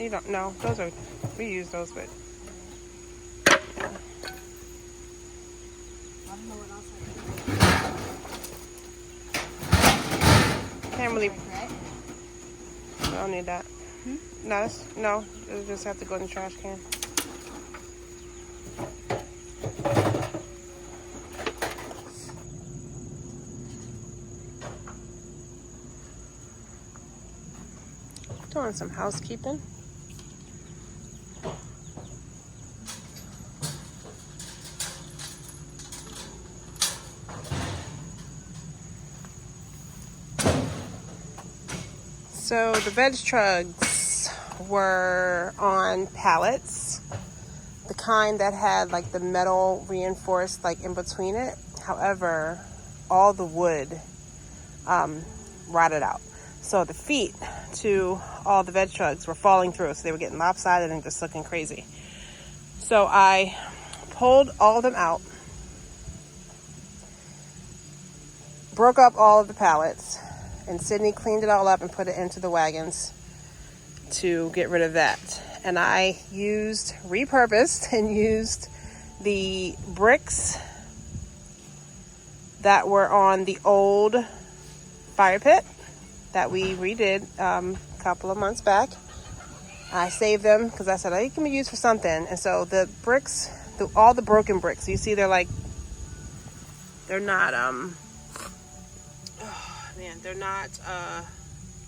You don't know. Those are, we use those, but. I don't know what else I Can't really. regret. I don't need that. No, no. It'll just have to go in the trash can. Doing some housekeeping. So the veg trugs were on pallets, the kind that had like the metal reinforced like in between it. However, all the wood rotted out. So the feet to all the veg trugs were falling through. So they were getting lopsided and just looking crazy. So I pulled all of them out, broke up all of the pallets, and Sydney cleaned it all up and put it into the wagons to get rid of that. And I repurposed and used the bricks that were on the old fire pit that we redid a couple of months back. I saved them because I said, oh, they can be used for something. And so the bricks, all the broken bricks, you see they're not, they're not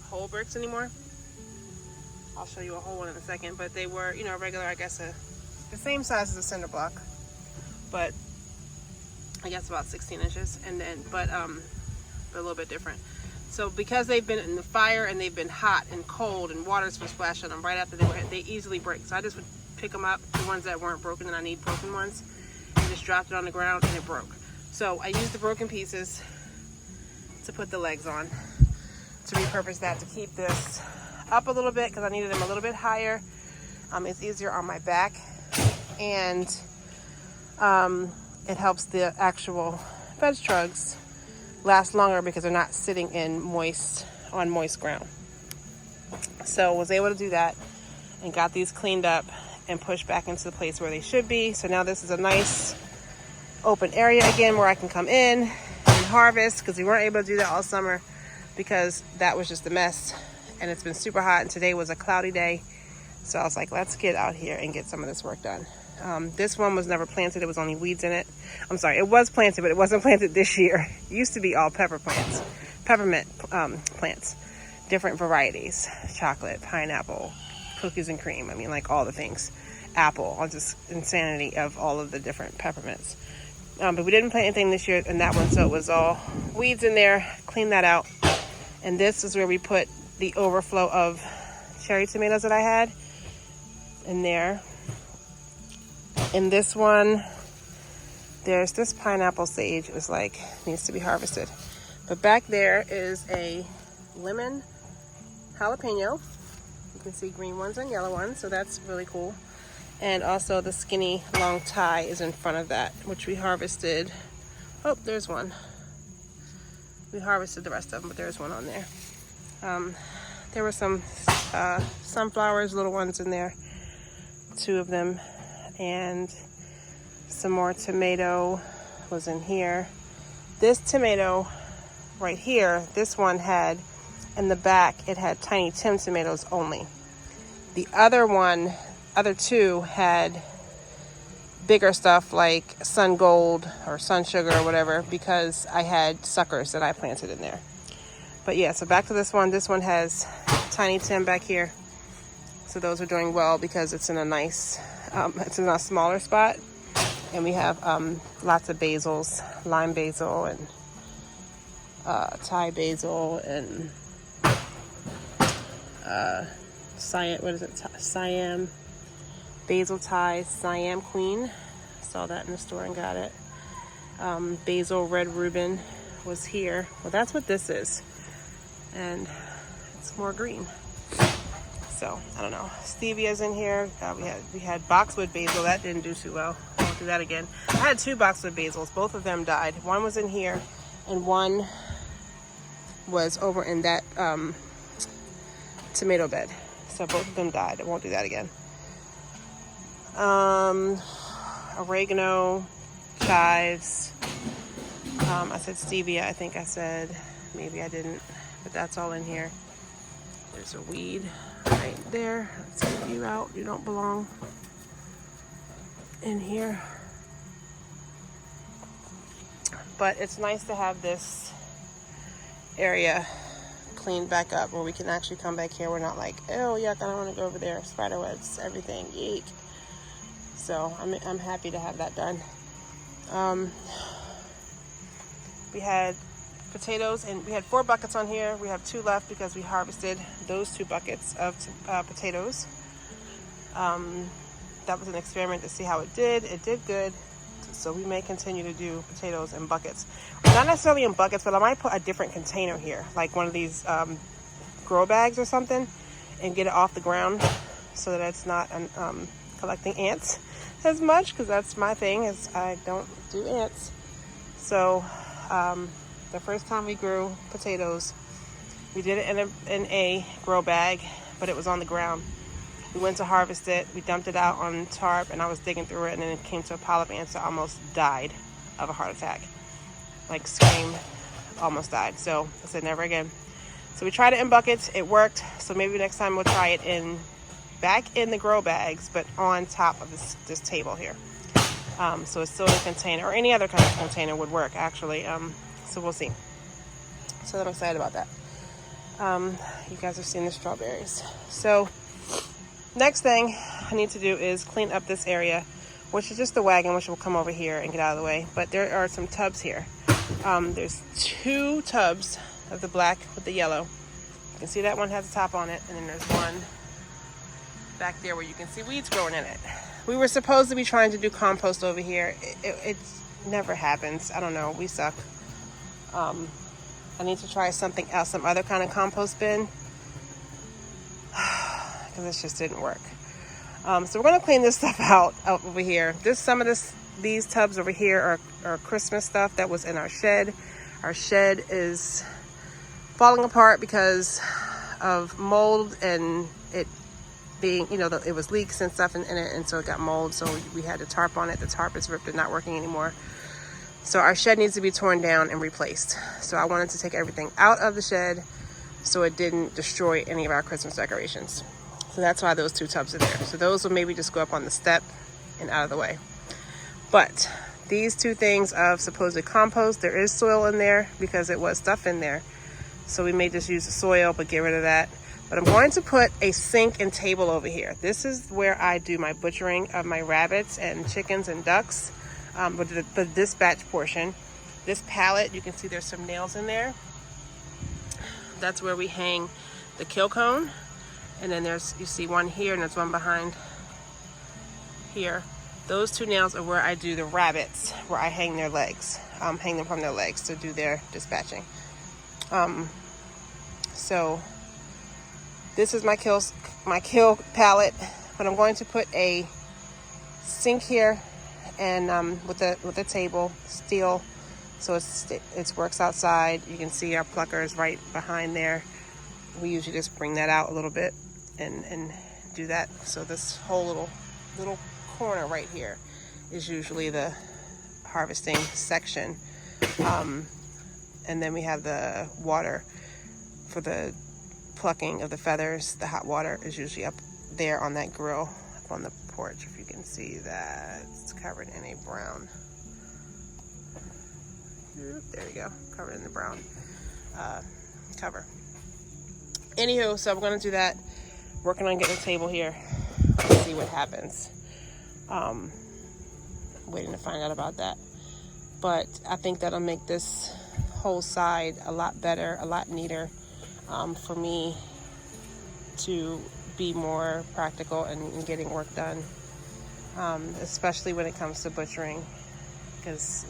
whole bricks anymore. I'll show you a whole one in a second, but they were, regular, I guess, the same size as a cinder block, but I guess about 16 inches, but a little bit different. So because they've been in the fire and they've been hot and cold and water's been splashed on them right after they easily break. So I just would pick them up, the ones that weren't broken, and I need broken ones, and just dropped it on the ground and it broke. So I used the broken pieces to put the legs on, to repurpose that, to keep this up a little bit because I needed them a little bit higher. It's easier on my back, and it helps the actual veg trugs last longer because they're not sitting in moist ground. So was able to do that and got these cleaned up and pushed back into the place where they should be. So now this is a nice open area again where I can come in and harvest, because we weren't able to do that all summer because that was just a mess, and it's been super hot, and today was a cloudy day. So I was like, let's get out here and get some of this work done. This one was never planted. It was only weeds in it. I'm sorry, it was planted, but it wasn't planted this year. It used to be all peppermint plants, different varieties, chocolate, pineapple, cookies and cream. I mean, like all the things, apple, all just insanity of all of the different peppermints. But we didn't plant anything this year in that one, so it was all weeds in there. Clean that out. And this is where we put the overflow of cherry tomatoes that I had in there. In this one, there's this pineapple sage. It was like, needs to be harvested. But back there is a lemon jalapeno. You can see green ones and yellow ones, so that's really cool. And also the skinny long Thai is in front of that, which we harvested. Oh, there's one. We harvested the rest of them, but there's one on there. There were some sunflowers, little ones in there, 2 of them. And some more tomato was in here. This tomato right here, this one had, in the back, it had Tiny Tim tomatoes only. The other 2 had bigger stuff like Sun Gold or Sun Sugar or whatever, because I had suckers that I planted in there. But yeah, so back to this one. This one has Tiny Tim back here. So those are doing well because it's in a nice, it's in a smaller spot. And we have lots of basils, lime basil and Thai basil and Siam basil Thai, Siam Queen. Saw that in the store and got it. Basil red Reuben was here. Well, that's what this is. And it's more green. So I don't know. Stevia's in here. We had boxwood basil. That didn't do too well. I won't do that again. I had 2 boxwood basils. Both of them died. One was in here, and one was over in that tomato bed. So both of them died. I won't do that again. Oregano, chives. I said stevia, I think I said. Maybe I didn't, but that's all in here. There's a weed right there. Let's get you out. You don't belong in here. But it's nice to have this area cleaned back up where we can actually come back here. We're not like, oh yuck, I don't want to go over there. Spider webs, everything, eek. So I'm happy to have that done. We had potatoes, and we had 4 buckets on here. We have 2 left because we harvested those 2 buckets of potatoes. That was an experiment to see how it did. It did good. So we may continue to do potatoes in buckets. Not necessarily in buckets, but I might put a different container here, like one of these grow bags or something, and get it off the ground so that it's not collecting ants as much, because that's my thing, is I don't do ants. So the first time we grew potatoes, we did it in a grow bag, but it was on the ground. We went to harvest it. We dumped it out on tarp, and I was digging through it, and then it came to a pile of ants. I almost died of a heart attack. Like, screamed, almost died. So I said never again. So we tried it in buckets. It worked. So maybe next time we'll try it back in the grow bags, but on top of this table here. So it's still in a container, or any other kind of container would work, actually. So we'll see. So I'm excited about that. You guys have seen the strawberries. So next thing I need to do is clean up this area, which is just the wagon, which will come over here and get out of the way. But there are some tubs here. There's 2 tubs of the black with the yellow. You can see that one has a top on it, and then there's one back there where you can see weeds growing in it. We were supposed to be trying to do compost over here. It never happens. I don't know. We suck. I need to try something else, some other kind of compost bin, because this just didn't work. So we're going to clean this stuff out over here. These tubs over here are Christmas stuff that was in our shed. Our shed is falling apart because of mold, and it being, it was leaks and stuff in it, and so it got mold. So we had a tarp on it. The tarp is ripped and not working anymore. So our shed needs to be torn down and replaced. So I wanted to take everything out of the shed so it didn't destroy any of our Christmas decorations. So that's why those 2 tubs are there. So those will maybe just go up on the step and out of the way. But these 2 things of supposed compost, there is soil in there because it was stuff in there. So we may just use the soil, but get rid of that. But I'm going to put a sink and table over here. This is where I do my butchering of my rabbits and chickens and ducks. With the dispatch portion. This pallet, you can see there's some nails in there. That's where we hang the kill cone. And then you see one here, and there's one behind here. Those 2 nails are where I do the rabbits, where I hang their legs, hang them from their legs to do their dispatching. So this is my kill pallet, but I'm going to put a sink here, and with the table, steel, so it works outside. You can see our pluckers right behind there. We usually just bring that out a little bit and do that. So this whole little corner right here is usually the harvesting section, and then we have the water for the plucking of the feathers. The hot water is usually up there on that grill up on the porch. If you can see that, it's covered in a brown, there you go, covered in the brown cover. Anywho, so I'm going to do that, working on getting a table here. Let's see what happens. Waiting to find out about that. But I think that'll make this whole side a lot better, a lot neater, for me to be more practical and getting work done, especially when it comes to butchering, because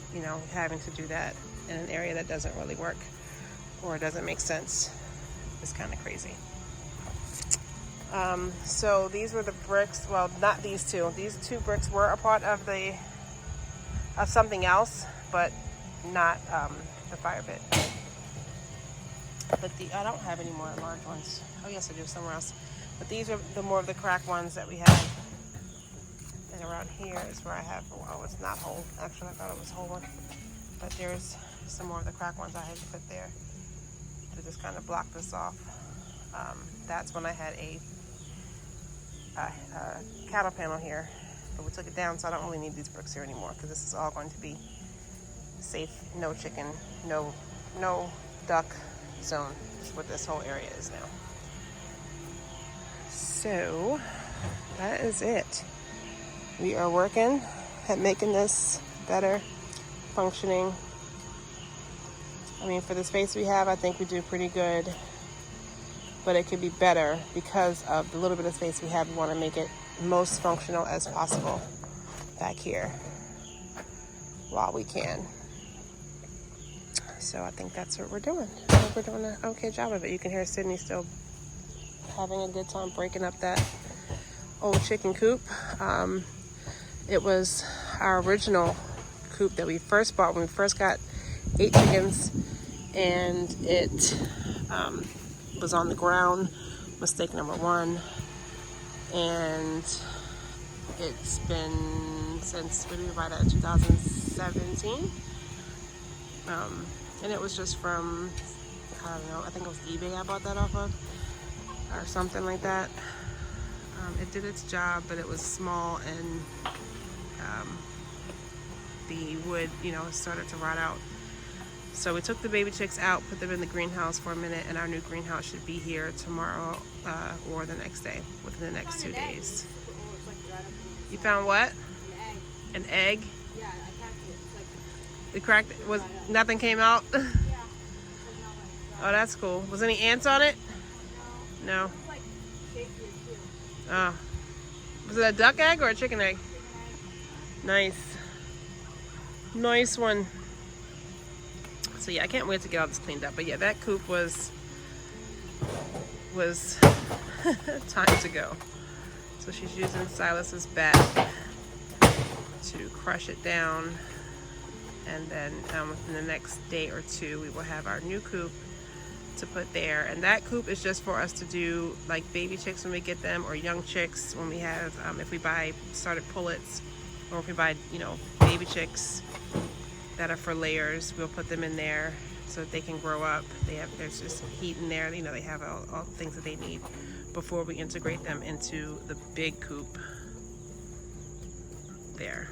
having to do that in an area that doesn't really work or doesn't make sense is kind of crazy. So these were the bricks. Well, not these 2. These 2 bricks were a part of something else, but not the fire pit. But I don't have any more large ones. Oh yes, I do, somewhere else. But these are the more of the cracked ones that we have. And around here is where I have, oh, it's not whole. Actually, I thought it was whole one. But there's some more of the cracked ones I had to put there to just kind of block this off. That's when I had a cattle panel here. But we took it down, so I don't really need these bricks here anymore because this is all going to be safe, no chicken, no duck zone. That's what this whole area is now. So that is it. We are working at making this better functioning. I mean, for the space we have, I think we do pretty good, but it could be better because of the little bit of space we have. We want to make it most functional as possible back here while we can. So I think that's what we're doing. I think we're doing an okay job of it. You can hear Sydney still having a good time breaking up that old chicken coop. It was our original coop that we first bought when we first got 8 chickens, and it was on the ground, mistake number 1, and it's been since, what did we buy that, 2017? And it was just from, I don't know, I think it was eBay I bought that off of, or something like that. It did its job, but it was small, and the wood, started to rot out. So we took the baby chicks out, put them in the greenhouse for a minute, and our new greenhouse should be here tomorrow or the next day, within the next 2 days. You found what? An egg? Yeah, I cracked it. It's like, It cracked? Was nothing came out? yeah. Oh, that's cool. Was any ants on it? No. It's like shakier too. Oh. Was it a duck egg or a chicken egg? Nice. Nice one. So yeah, I can't wait to get all this cleaned up. But yeah, that coop was time to go. So she's using Silas's bat to crush it down. And then within the next day or 2, we will have our new coop to put there. And that coop is just for us to do like baby chicks when we get them, or young chicks when we have, if we buy started pullets, or if we buy, baby chicks that are for layers, we'll put them in there so that they can grow up. There's just heat in there, they have all the things that they need before we integrate them into the big coop there.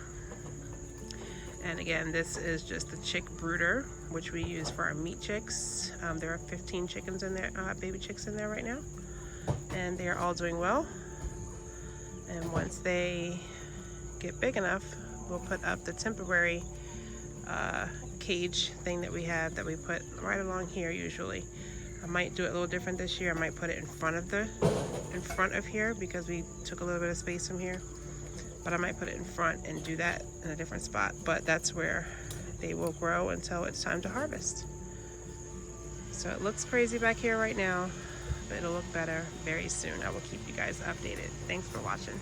And again, this is just the chick brooder, which we use for our meat chicks. There are 15 chickens in there, baby chicks in there right now, and they are all doing well. And once they get big enough, we'll put up the temporary cage thing that we have, that we put right along here usually. I might do it a little different this year. I might put it in front of here, because we took a little bit of space from here. But I might put it in front and do that in a different spot. But that's where they will grow until it's time to harvest. So it looks crazy back here right now, but it'll look better very soon. I will keep you guys updated. Thanks for watching.